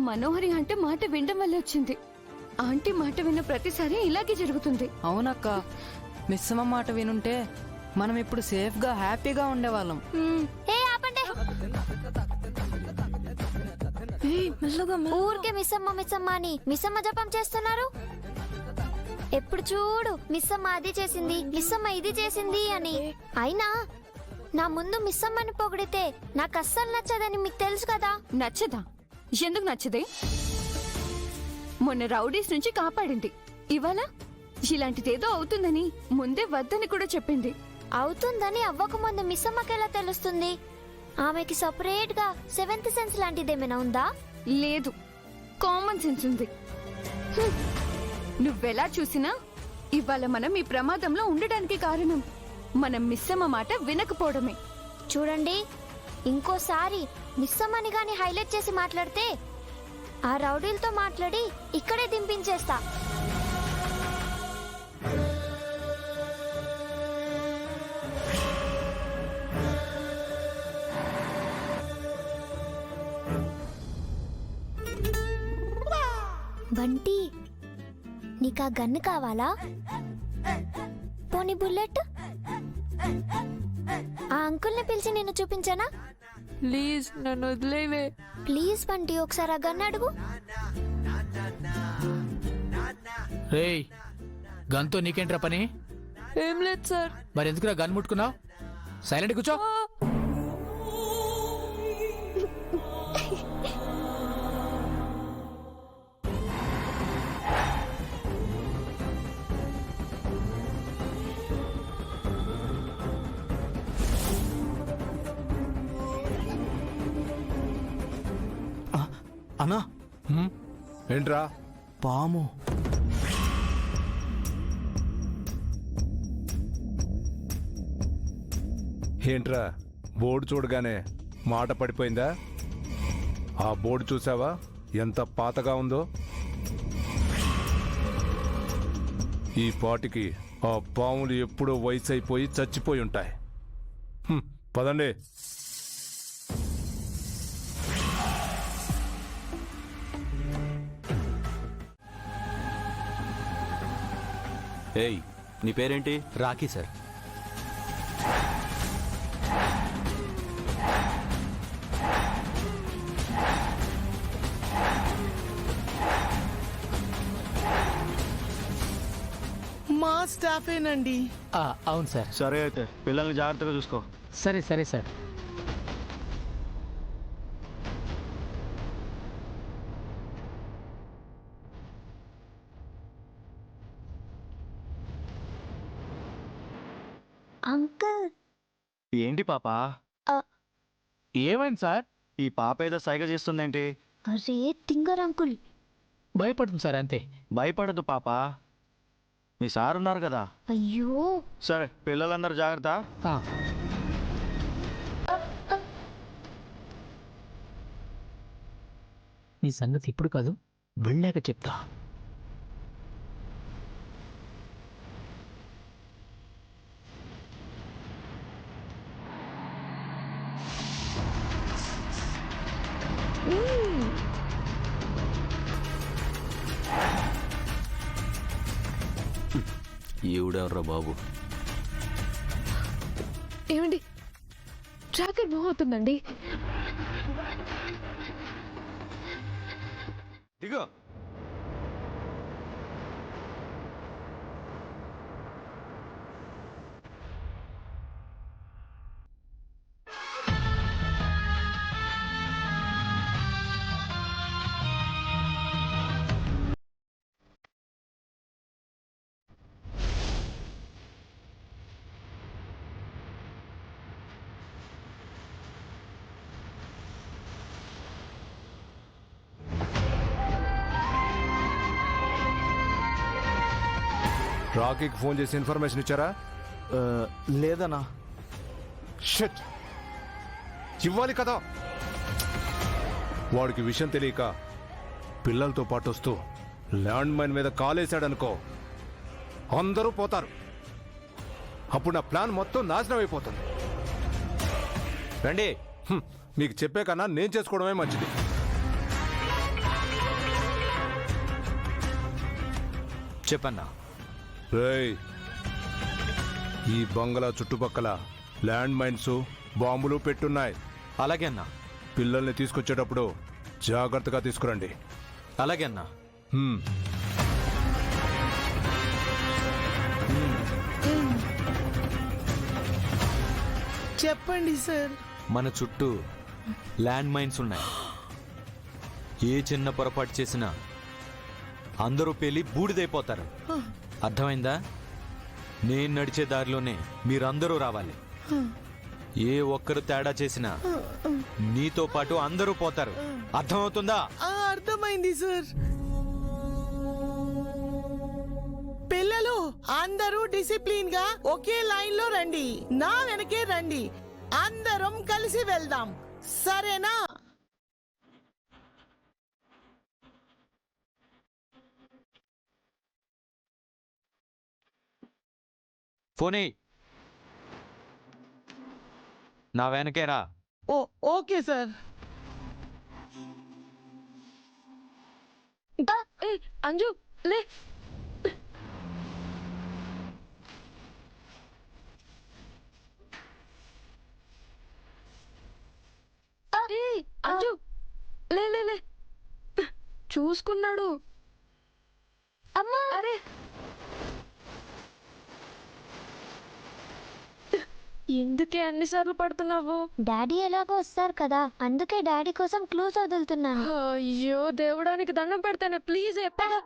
మనోహరి అంటే మాట వినడం వల్ల వచ్చింది. ఆంటీ మాట విన్న ప్రతిసారి ఇలాగే జరుగుతుంది. అవునక్క, మిస్సమ్మ మాట వినుంటే మనం ఇప్పుడు సేఫ్ గా హ్యాపీగా ఉండేవాళ్ళం. ఊరికే మిస్సమ్మ మిస్సమ్మ అని మిస్సమ్మ జపం చేస్తున్నారు. ఎప్పుడు చూడు మిస్సమ్మ అది చేసింది, మిస్సమ్మ ఇది చేసింది అని. అయినా నా ముందు మిస్సమ్మని పొగిడితే నాకు అస్సలు నచ్చదని మీకు తెలుసు కదా. నచ్చదా? ఎందుకు నచ్చదే? మొన్న రౌడీస్ నుంచి కాపాడింది, ఇవాళ ఇలాంటిదేదో అవుతుందని ముందే వద్దని కూడా చెప్పింది. అవుతుందని అవ్వకముందు మిస్సమ్మకి ఎలా తెలుస్తుంది? ఆమెకి సపరేట్ గా సెవెంత్ సెన్స్ లాంటిదేమైనా ఉందా? లేదు, కామన్ సెన్స్ ఉంది. నువ్వెలా చూసినా ఇవాళ మనం ఈ ప్రమాదంలో ఉండడానికి కారణం మనం మిస్సమ్మ మాట వినకపోవడమే. చూడండి, ఇంకోసారి మిస్సమ్మని గాని హైలైట్ చేసి మాట్లాడితే ఆ రౌడీలతో మాట్లాడి ఇక్కడే దింపించేస్తా. బంటి, నీకా గన్ను కావాలా? పోనీ బుల్లెట్? ఆ అంకుల్ని పిలిచి నిన్ను చూపించానా? ప్లీజ్ నన్ను వదిలేవే. ప్లీజ్ బంటి, ఒకసారి ఆ గన్ను అడుగు. రేయ్, గన్తో నీకేంట్రా పని? ఏం లేదు సార్. మరి ఎందుకురా గన్ ముట్టుకున్నావు? సైలెంట్ కూర్చో. అన్నా, ఏంట్రా? పాము. ఏంట్రా, బోర్డు చూడగానే మాట పడిపోయిందా? ఆ బోర్డు చూసావా ఎంత పాతగా ఉందో? ఈ పాటికి ఆ పాములు ఎప్పుడో వయసు అయిపోయి చచ్చిపోయి ఉంటాయి. పదండి. ఏయ్, నీ పేరేంటి? Rocky sir. మా స్టాఫేనండి. అవును సార్. సరే అయితే పిల్లల్ని జాగ్రత్తగా చూసుకో. సరే సరే సార్. అంకుల్. ఏంటి పాప? ఏమైంది సార్? ఈ పాప ఏదో సైగ చేస్తుందేంటి? అరే తింగర్ అంకుల్. భయపడుతుంది సార్, అంతే. భయపడదు పాప, మీ సార్ ఉన్నారు కదా. అయ్యో. సరే, పిల్లలందరూ జాగ్రత్త. నీ సంగతి ఇప్పుడు కాదు, వెళ్ళాక చెప్తా. ఈవిడెవర్రా బాబు? ఏమండి, ట్రాకర్ మూవ్ అవుతుందండి. దిగో. రాకీకి ఫోన్ చేసి ఇన్ఫర్మేషన్ ఇచ్చారా? లేదన్నా. షట్, ఇవ్వాలి కదా. వాడికి విషయం తెలియక పిల్లలతో పాటు వస్తూ ల్యాండ్ మైన్ మీద కాలేశాడనుకో, అందరూ పోతారు. అప్పుడు నా ప్లాన్ మొత్తం నాశనం అయిపోతుంది. రండి, మీకు చెప్పే కన్నా నేను చేసుకోవడమే మంచిది. చెప్పన్నా. రేయ్, ఈ బంగ్లా చుట్టుపక్కల ల్యాండ్ మైన్స్ బాంబులు పెట్టున్నాయి. అలాగే అన్నా. పిల్లల్ని తీసుకొచ్చేటప్పుడు జాగ్రత్తగా తీసుకురండి. అలాగే అన్నా. హ్మ్. చెప్పండి సార్. మన చుట్టూ ల్యాండ్ మైన్స్ ఉన్నాయి. ఏ చిన్న పొరపాటు చేసినా అందరూ పేలి బూడిదైపోతారు. అర్థమైందా? నేను నడిచే దారిలోనే మీరందరూ రావాలి. ఏ ఒక్కరు తేడా చేసినా నీతో పాటు అందరూ పోతారు. అర్థమవుతుందా? అర్థమైంది సార్. పిల్లలు అందరూ డిసిప్లిన్ గా ఒకే లైన్ లో రండి. నా వెనకే రండి. అందరం కలిసి వెళ్దాం, సరేనా? ఫోనే నా వెనకేరా. Okay sir. అంజు లే. అంజు లే లే లే. చూసుకున్నాడు. అమ్మా అరే ఎందుకే అన్నిసార్లు పడుతున్నావు? డాడీ ఎలాగో వస్తారు కదా, అందుకే డాడీ కోసం క్లూస్ వదులుతున్నాను. అయ్యో దేవుడానికి దండం పెడతాను, ప్లీజ్ ఎప్పుడు